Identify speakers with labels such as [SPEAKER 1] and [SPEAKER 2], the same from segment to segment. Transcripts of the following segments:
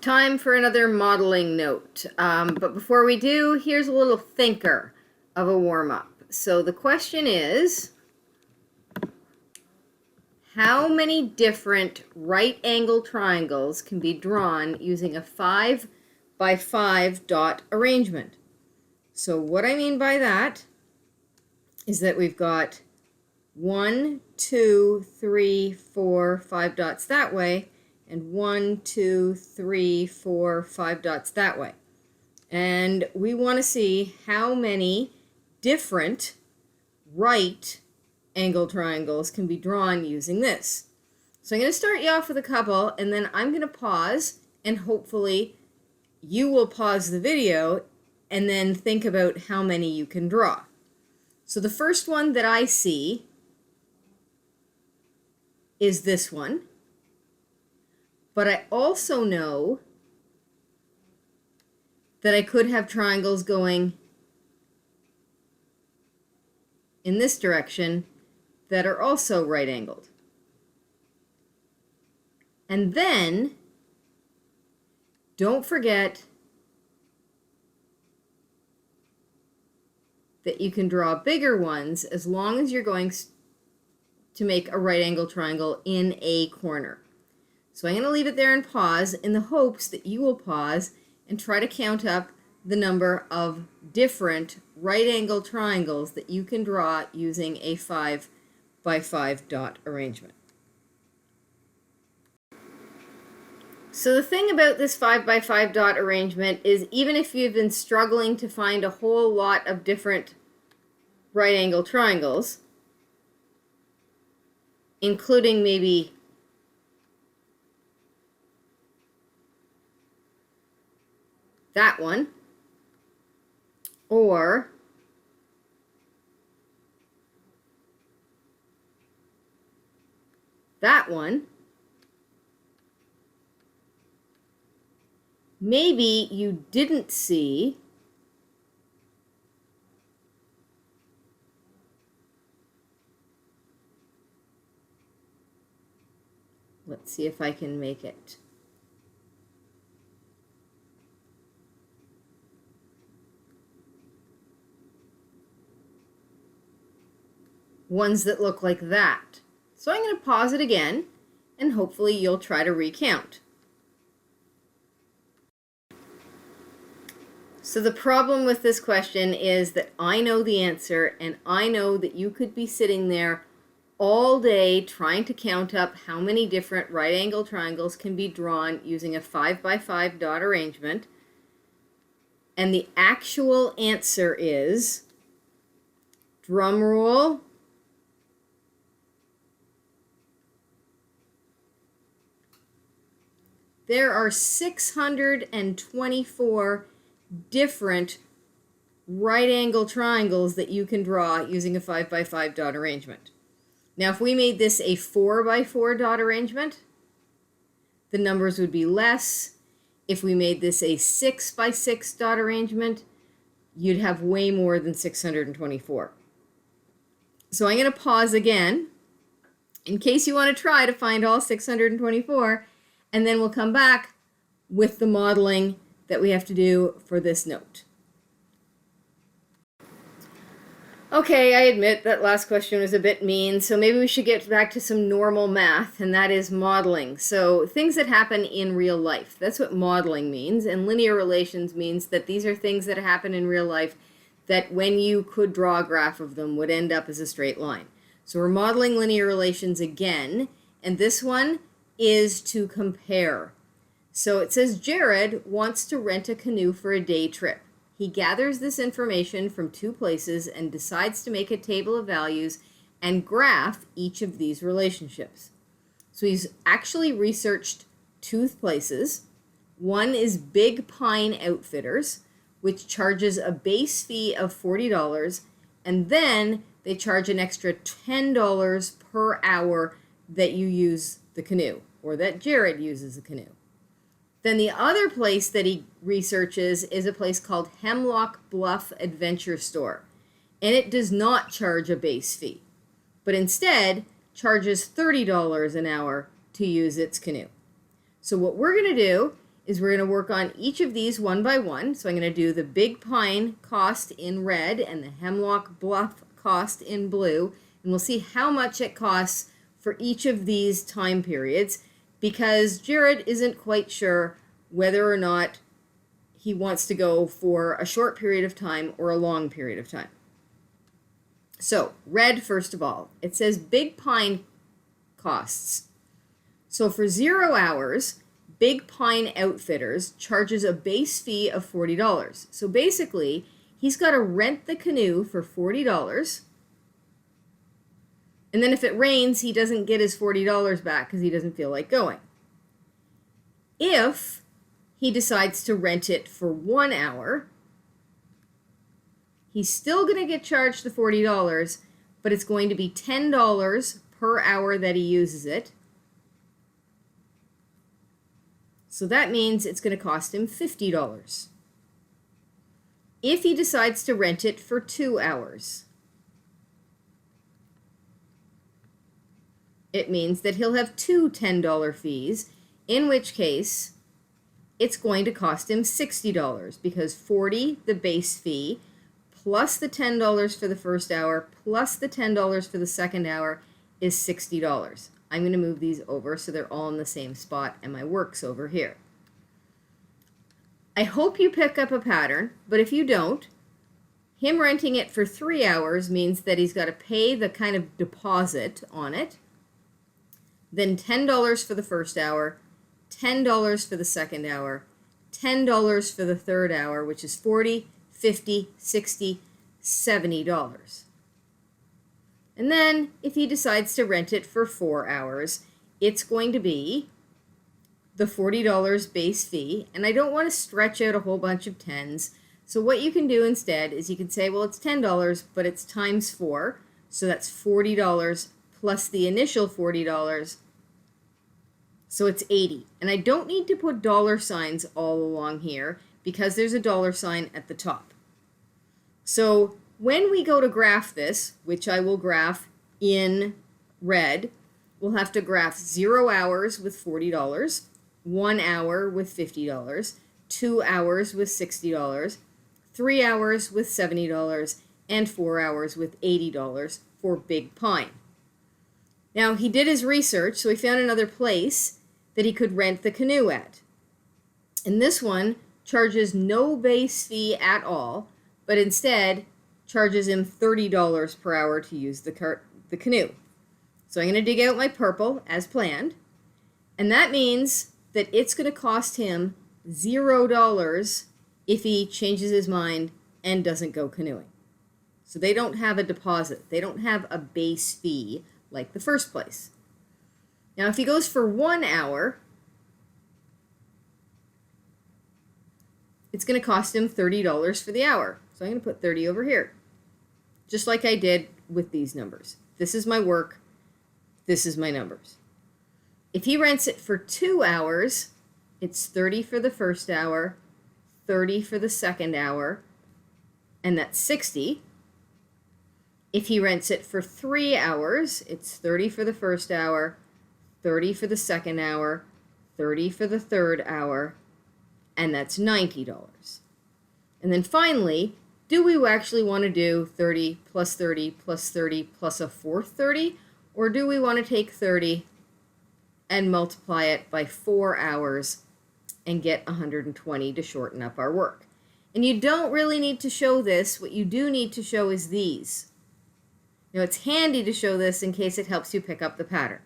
[SPEAKER 1] Time for another modeling note. But before we do, here's a little thinker of a warm-up. So the question is, how many different right angle triangles can be drawn using a 5 by 5 dot arrangement? So what I mean by that is that we've got 1, 2, 3, 4, 5 dots that way, and 1, 2, 3, 4, 5 dots that way. And we want to see how many different right angle triangles can be drawn using this. So I'm going to start you off with a couple, and then I'm going to pause, and hopefully you will pause the video and then think about how many you can draw. So the first one that I see is this one. But I also know that I could have triangles going in this direction that are also right angled. And then don't forget that you can draw bigger ones as long as you're going to make a right angle triangle in a corner. So I'm going to leave it there and pause in the hopes that you will pause and try to count up the number of different right angle triangles that you can draw using a 5 by 5 dot arrangement. So the thing about this 5 by 5 dot arrangement is, even if you've been struggling to find a whole lot of different right angle triangles, including maybe that one, or that one, maybe you didn't see let's see if I can make it. Ones that look like that. So I'm going to pause it again, and hopefully you'll try to recount. So the problem with this question is that I know the answer, and I know that you could be sitting there all day trying to count up how many different right angle triangles can be drawn using a 5 by 5 dot arrangement. And the actual answer is, drum roll, there are 624 different right angle triangles that you can draw using a 5 by 5 dot arrangement. Now, if we made this a 4 by 4 dot arrangement, the numbers would be less. If we made this a 6 by 6 dot arrangement, you'd have way more than 624. So I'm going to pause again in case you want to try to find all 624. And then we'll come back with the modeling that we have to do for this note. Okay, I admit that last question was a bit mean, so maybe we should get back to some normal math, and that is modeling. So things that happen in real life, that's what modeling means, and linear relations means that these are things that happen in real life that when you could draw a graph of them would end up as a straight line. So we're modeling linear relations again, and this one is to compare. So it says Jared wants to rent a canoe for a day trip. He gathers this information from 2 places and decides to make a table of values and graph each of these relationships. So he's actually researched 2 places. One is Big Pine Outfitters, which charges a base fee of $40, and then they charge an extra $10 per hour that you use the canoe, or that Jared uses the canoe. Then the other place that he researches is a place called Hemlock Bluff Adventure Store, and it does not charge a base fee, but instead charges $30 an hour to use its canoe. So what we're going to do is we're going to work on each of these one by one. So I'm going to do the Big Pine cost in red and the Hemlock Bluff cost in blue, and we'll see how much it costs for each of these time periods, because Jared isn't quite sure whether or not he wants to go for a short period of time or a long period of time. So, red first of all, it says Big Pine costs. So for 0 hours, Big Pine Outfitters charges a base fee of $40. So basically, he's got to rent the canoe for $40. And then if it rains, he doesn't get his $40 back because he doesn't feel like going. If he decides to rent it for 1 hour, he's still going to get charged the $40, but it's going to be $10 per hour that he uses it. So that means it's going to cost him $50. If he decides to rent it for 2 hours, it means that he'll have two $10 fees, in which case it's going to cost him $60 because $40, the base fee, plus the $10 for the first hour, plus the $10 for the second hour is $60. I'm going to move these over so they're all in the same spot and my work's over here. I hope you pick up a pattern, but if you don't, him renting it for 3 hours means that he's got to pay the kind of deposit on it, then $10 for the first hour, $10 for the second hour, $10 for the third hour, which is $40, $50, $60, $70. And then if he decides to rent it for 4 hours, it's going to be the $40 base fee. And I don't want to stretch out a whole bunch of tens. So what you can do instead is you can say, well, it's $10, but it's times 4. So that's $40 plus the initial $40. So it's $80. And I don't need to put dollar signs all along here because there's a dollar sign at the top. So when we go to graph this, which I will graph in red, we'll have to graph 0 hours with $40, 1 hour with $50, 2 hours with $60, 3 hours with $70, and 4 hours with $80 for Big Pine. Now, he did his research, so he found another place that he could rent the canoe at. And this one charges no base fee at all, but instead charges him $30 per hour to use the canoe. So I'm going to dig out my purple as planned, and that means that it's going to cost him $0 if he changes his mind and doesn't go canoeing. So they don't have a deposit. They don't have a base fee like the first place. Now, if he goes for 1 hour, it's going to cost him $30 for the hour. So I'm going to put 30 over here, just like I did with these numbers. This is my work. This is my numbers. If he rents it for 2 hours, it's 30 for the first hour, 30 for the second hour, and that's 60. If he rents it for 3 hours, it's 30 for the first hour, 30 for the second hour, 30 for the third hour, and that's $90. And then finally, do we actually want to do 30 plus 30 plus 30 plus a fourth 30? Or do we want to take 30 and multiply it by 4 hours and get 120 to shorten up our work? And you don't really need to show this. What you do need to show is these. Now, it's handy to show this in case it helps you pick up the pattern.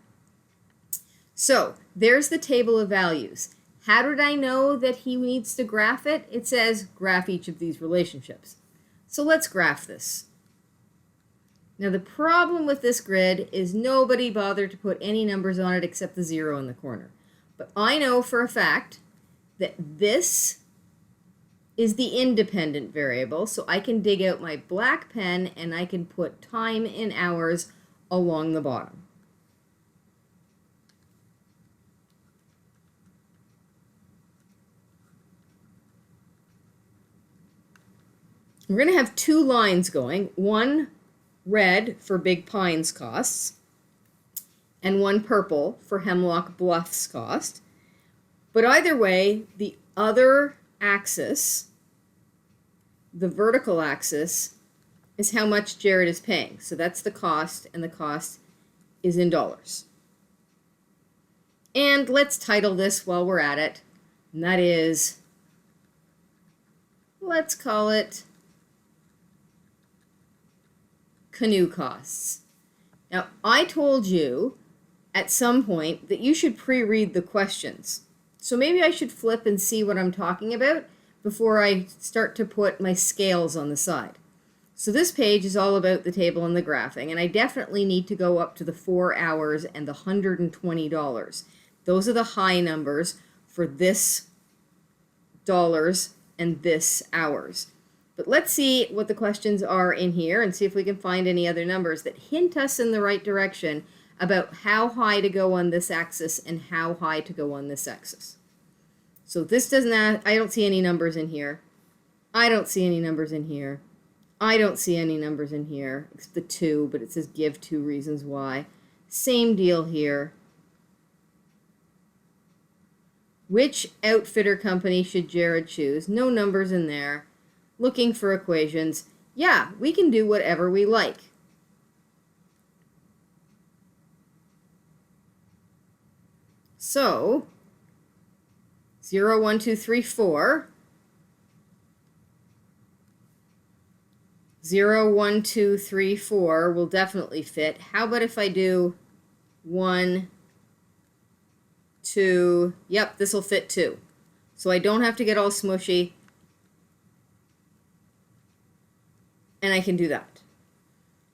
[SPEAKER 1] So there's the table of values. How did I know that he needs to graph it? It says graph each of these relationships. So let's graph this. Now the problem with this grid is nobody bothered to put any numbers on it except the 0 in the corner. But I know for a fact that this is the independent variable, so I can dig out my black pen and I can put time in hours along the bottom. We're going to have 2 lines going, one red for Big Pine's costs, and one purple for Hemlock Bluff's cost. But either way, the other axis, the vertical axis, is how much Jared is paying. So that's the cost, and the cost is in dollars. And let's title this while we're at it, and that is, let's call it canoe costs. Now, I told you at some point that you should pre-read the questions. So maybe I should flip and see what I'm talking about before I start to put my scales on the side. So this page is all about the table and the graphing, and I definitely need to go up to the 4 hours and the $120. Those are the high numbers for this dollars and this hours. But let's see what the questions are in here and see if we can find any other numbers that hint us in the right direction about how high to go on this axis and how high to go on this axis. So this doesn't, I don't see any numbers in here. I don't see any numbers in here. I don't see any numbers in here, except the 2, but it says give 2 reasons why. Same deal here. Which outfitter company should Jared choose? No numbers in there. Looking for equations. Yeah, we can do whatever we like. So, 0, 1, 2, 3, 4. 0, 1, 2, 3, 4 will definitely fit. How about if I do 1, 2, yep, this will fit too. So I don't have to get all smushy. And I can do that.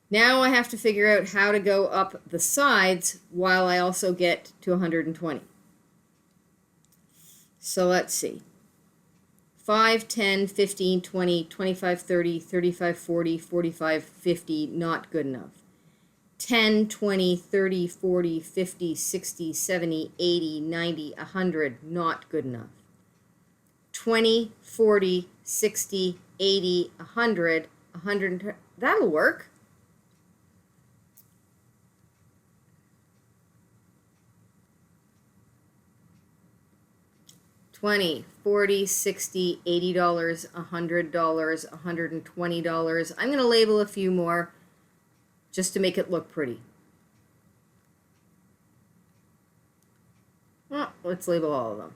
[SPEAKER 1] Now I have to figure out how to go up the sides while I also get to 120. So let's see. 5, 10, 15, 20, 25, 30, 35, 40, 45, 50, not good enough. 10, 20, 30, 40, 50, 60, 70, 80, 90, 100, not good enough. 20, 40, 60, 80, 100, 100, that'll work. $20, $40, $60, $80, $100, $120. I'm going to label a few more just to make it look pretty. Well, let's label all of them.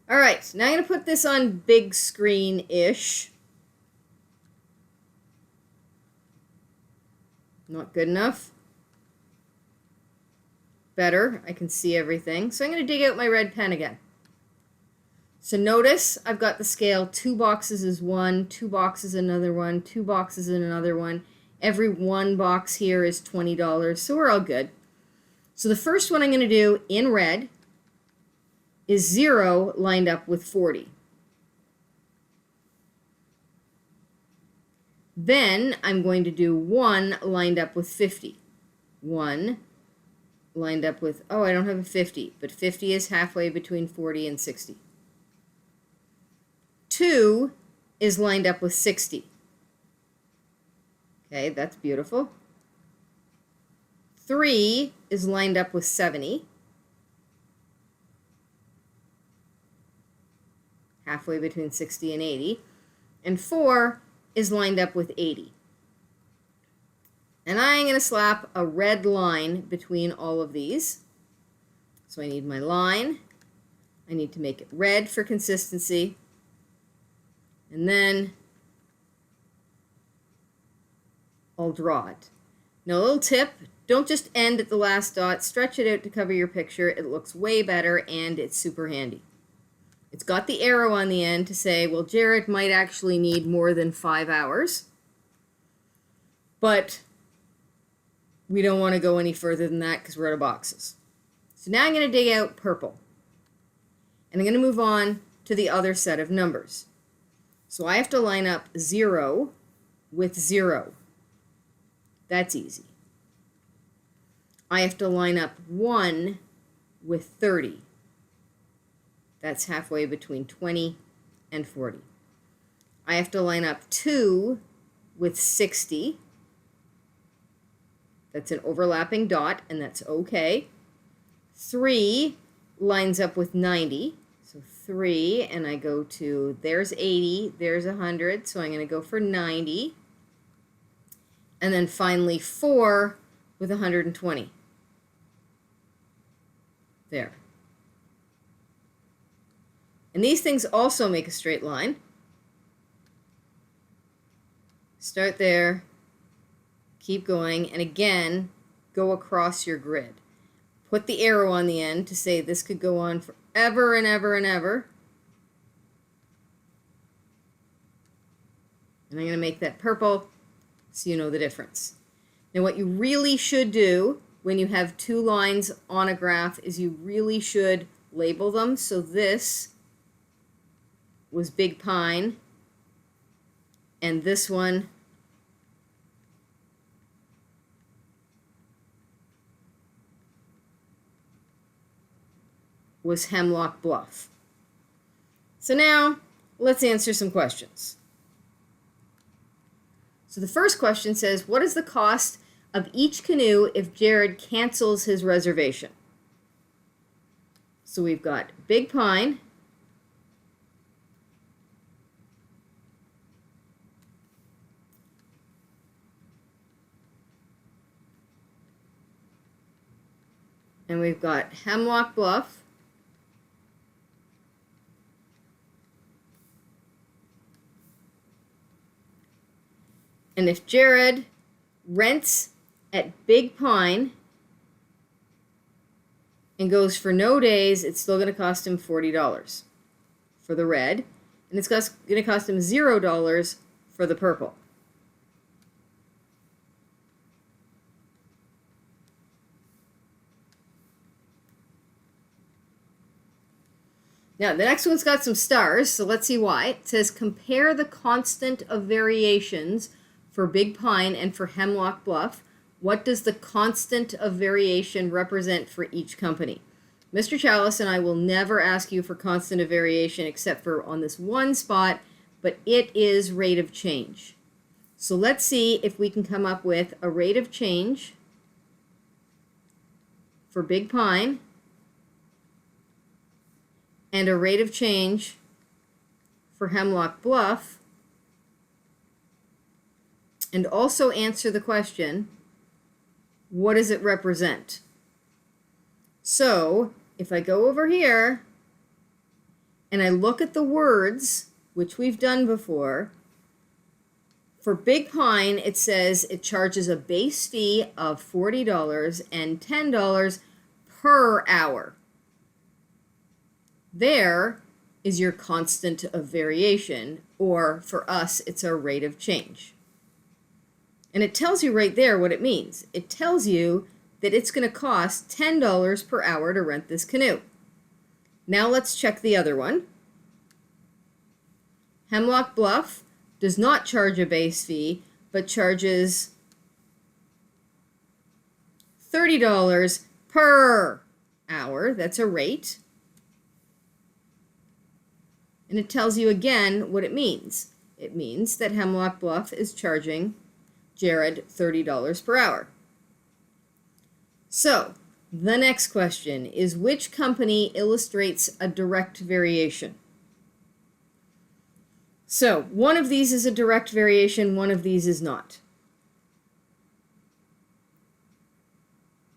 [SPEAKER 1] All right, now I'm going to put this on big screen-ish. Not good enough. Better, I can see everything. So I'm going to dig out my red pen again. So notice I've got the scale, 2 boxes is 1, 2 boxes another one, 2 boxes in another one. Every 1 box here is $20, so we're all good. So the first one I'm going to do in red is 0 lined up with 40. Then I'm going to do 1 lined up with 50. 1 lined up with, oh, I don't have a 50, but 50 is halfway between 40 and 60. 2 is lined up with 60. Okay, that's beautiful. 3 is lined up with 70. Halfway between 60 and 80. And 4 is lined up with 80. And I'm going to slap a red line between all of these. So I need my line. I need to make it red for consistency. And then I'll draw it. Now, a little tip, don't just end at the last dot. Stretch it out to cover your picture. It looks way better, and it's super handy. It's got the arrow on the end to say, well, Jared might actually need more than 5 hours. But we don't want to go any further than that because we're out of boxes. So now I'm going to dig out purple. And I'm going to move on to the other set of numbers. So I have to line up 0 with 0. That's easy. I have to line up 1 with 30. That's halfway between 20 and 40. I have to line up 2 with 60. That's an overlapping dot, and that's okay. 3 lines up with 90. So 3, and I go to, there's 80, there's 100, so I'm going to go for 90. And then finally 4 with 120. There. And these things also make a straight line. Start there, keep going, and again, go across your grid. Put the arrow on the end to say this could go on forever and ever and ever. And I'm going to make that purple so you know the difference. Now what you really should do when you have two lines on a graph is you really should label them. So this was Big Pine, and this one was Hemlock Bluff. So now let's answer some questions. So the first question says, what is the cost of each canoe if Jared cancels his reservation? So we've got Big Pine, and we've got Hemlock Bluff, and if Jared rents at Big Pine and goes for no days, it's still going to cost him $40 for the red, and it's going to cost him $0 for the purple. Now, the next one's got some stars, so let's see why. It says, compare the constant of variations for Big Pine and for Hemlock Bluff. What does the constant of variation represent for each company? Mr. Chalice and I will never ask you for constant of variation except for on this one spot, but it is rate of change. So let's see if we can come up with a rate of change for Big Pine and a rate of change for Hemlock Bluff, and also answer the question, what does it represent? So if I go over here and I look at the words, which we've done before, for Big Pine it says it charges a base fee of $40 and $10 per hour. There is your constant of variation, or for us it's our rate of change. And it tells you right there what it means. It tells you that it's going to cost $10 per hour to rent this canoe. Now let's check the other one. Hemlock Bluff does not charge a base fee, but charges $30 per hour. That's a rate. And it tells you again what it means. It means that Hemlock Bluff is charging Jared $30 per hour. So, the next question is, which company illustrates a direct variation? So, one of these is a direct variation, one of these is not.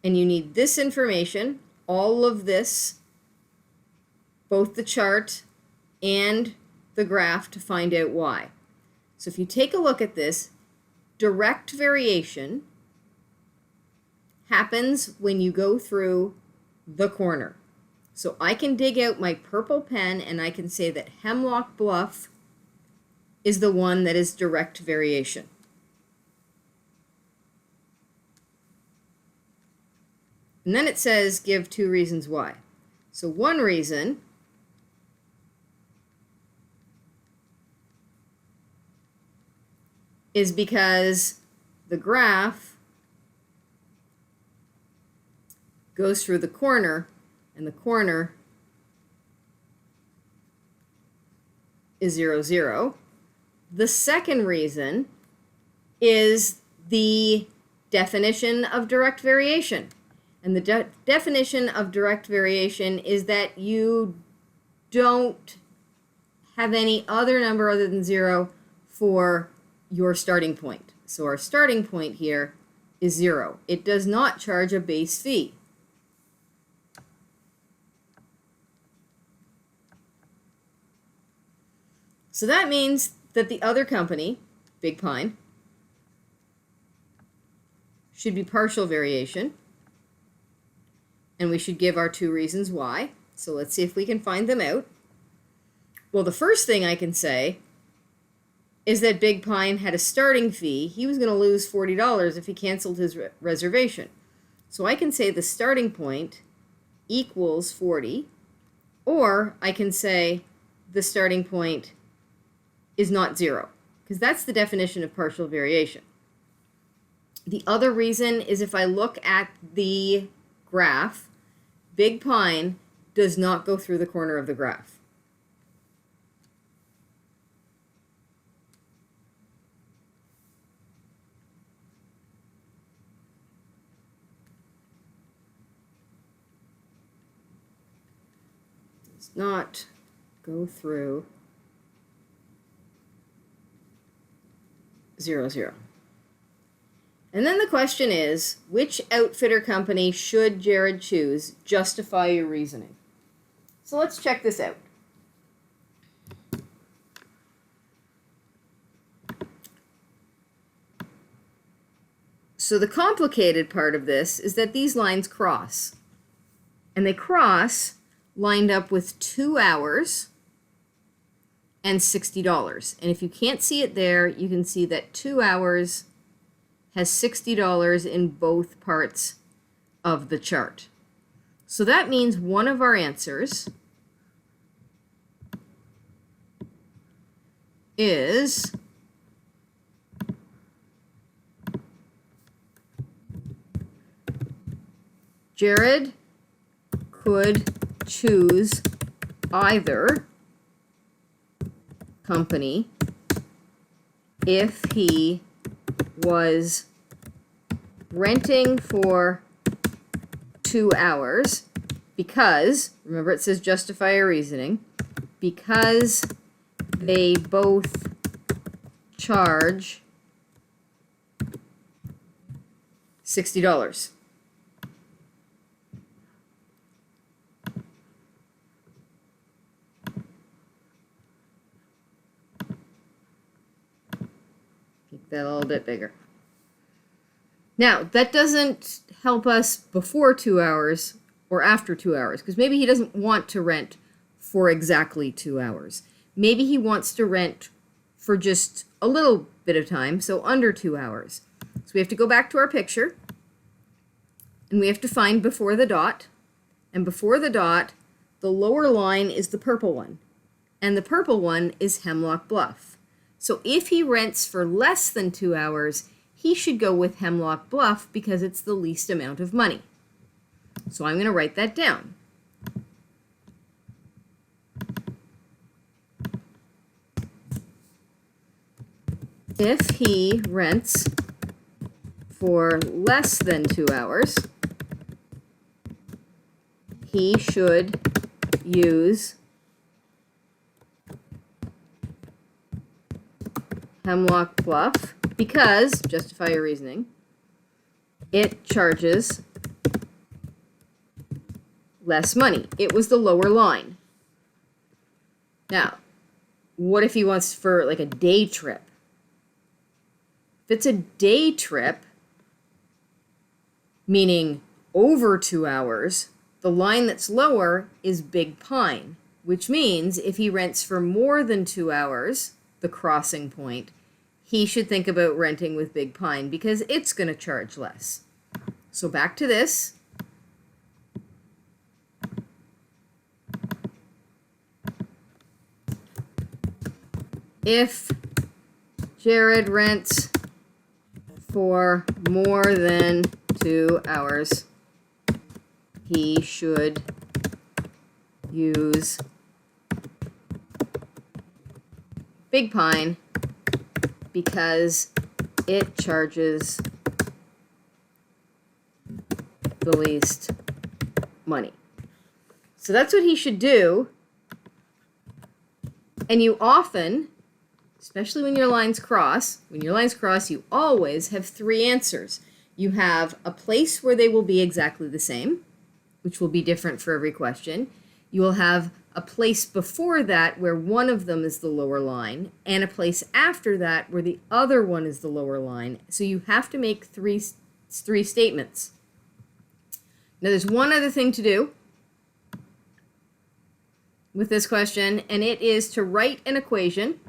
[SPEAKER 1] And you need this information, all of this, both the chart and the graph, to find out why. So if you take a look at this, direct variation happens when you go through the corner. So I can dig out my purple pen and I can say that Hemlock Bluff is the one that is direct variation. And then it says give 2 reasons why. So one reason is because the graph goes through the corner, and the corner is 0, 0. The second reason is the definition of direct variation. And the definition of direct variation is that you don't have any other number other than 0 for your starting point. So our starting point here is 0. It does not charge a base fee. So that means that the other company, Big Pine, should be partial variation. And we should give our 2 reasons why. So let's see if we can find them out. Well, the first thing I can say is that Big Pine had a starting fee. He was going to lose $40 if he canceled his reservation. So I can say the starting point equals 40, or I can say the starting point is not 0, because that's the definition of partial variation. The other reason is if I look at the graph, Big Pine does not go through the corner of the graph. Does not go through 0, 0. And then the question is, which outfitter company should Jared choose? Justify your reasoning. So let's check this out. So the complicated part of this is that these lines cross. And they cross lined up with 2 hours and $60. And if you can't see it there, you can see that 2 hours has $60 in both parts of the chart. So that means one of our answers is Jared could choose either company if he was renting for 2 hours because, remember it says justify your reasoning, because they both charge $60. Make that a little bit bigger. Now, that doesn't help us before 2 hours or after 2 hours, because maybe he doesn't want to rent for exactly 2 hours. Maybe he wants to rent for just a little bit of time, so under 2 hours. So we have to go back to our picture, and we have to find before the dot. And before the dot, the lower line is the purple one, and the purple one is Hemlock Bluff. So if he rents for less than 2 hours, he should go with Hemlock Bluff because it's the least amount of money. So I'm going to write that down. If he rents for less than 2 hours, he should use Hemlock Bluff because, justify your reasoning, it charges less money. It was the lower line. Now, what if he wants for like a day trip? If it's a day trip, meaning over 2 hours, the line that's lower is Big Pine, which means if he rents for more than 2 hours, the crossing point, he should think about renting with Big Pine because it's going to charge less. So back to this. If Jared rents for more than 2 hours, he should use Big Pine because it charges the least money. So that's what he should do And you often, especially when your lines cross, you always have three answers. You have a place where they will be exactly the same, which will be different for every question. You will have a place before that where one of them is the lower line, and a place after that where the other one is the lower line. So you have to make three statements. Now there's one other thing to do with this question, and it is to write an equation.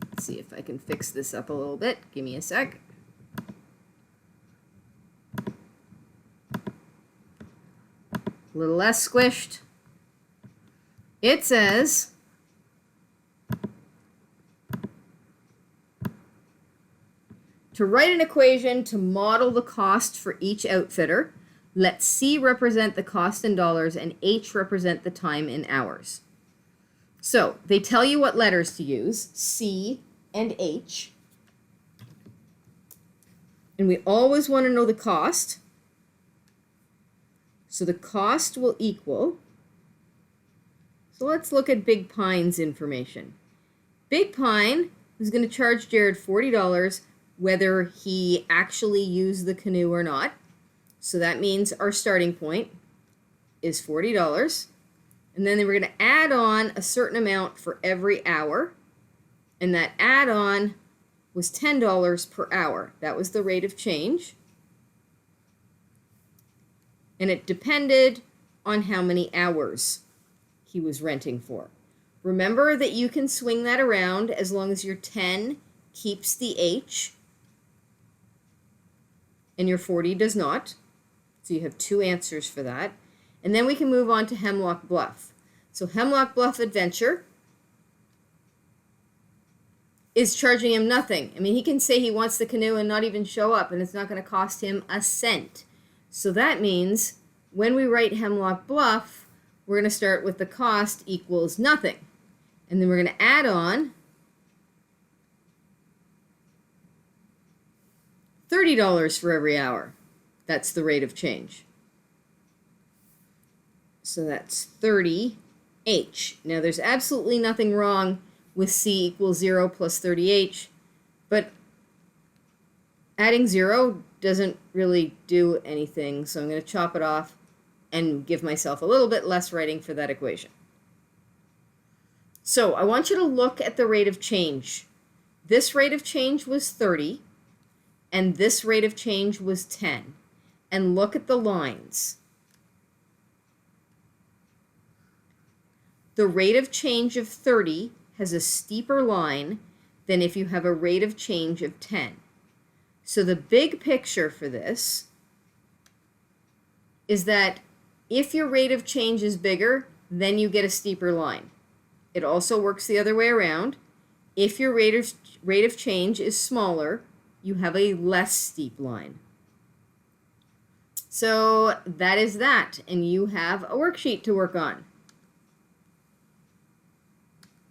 [SPEAKER 1] Let's see if I can fix this up a little bit. Give me a sec. A little less squished. It says to write an equation to model the cost for each outfitter, let C represent the cost in dollars and H represent the time in hours. So they tell you what letters to use, C and H. And we always want to know the cost. So the cost will equal, so let's look at Big Pine's information. Big Pine is going to charge Jared $40 whether he actually used the canoe or not. So that means our starting point is $40. And then we're going to add on a certain amount for every hour. And that add-on was $10 per hour. That was the rate of change. And it depended on how many hours he was renting for. Remember that you can swing that around as long as your 10 keeps the H and your 40 does not. So you have two answers for that. And then we can move on to Hemlock Bluff. So Hemlock Bluff Adventure is charging him nothing. I mean, he can say he wants the canoe and not even show up, and it's not going to cost him a cent. So that means when we write Hemlock Bluff, we're going to start with the cost equals nothing. And then we're going to add on $30 for every hour. That's the rate of change. So that's 30H. Now there's absolutely nothing wrong with C equals 0 plus 30H, but adding 0 doesn't really do anything, so I'm going to chop it off and give myself a little bit less writing for that equation. So I want you to look at the rate of change. This rate of change was 30, and this rate of change was 10. And look at the lines. The rate of change of 30 has a steeper line than if you have a rate of change of 10. So the big picture for this is that if your rate of change is bigger, then you get a steeper line. It also works the other way around. If your rate of change is smaller, you have a less steep line. So that is that, and you have a worksheet to work on.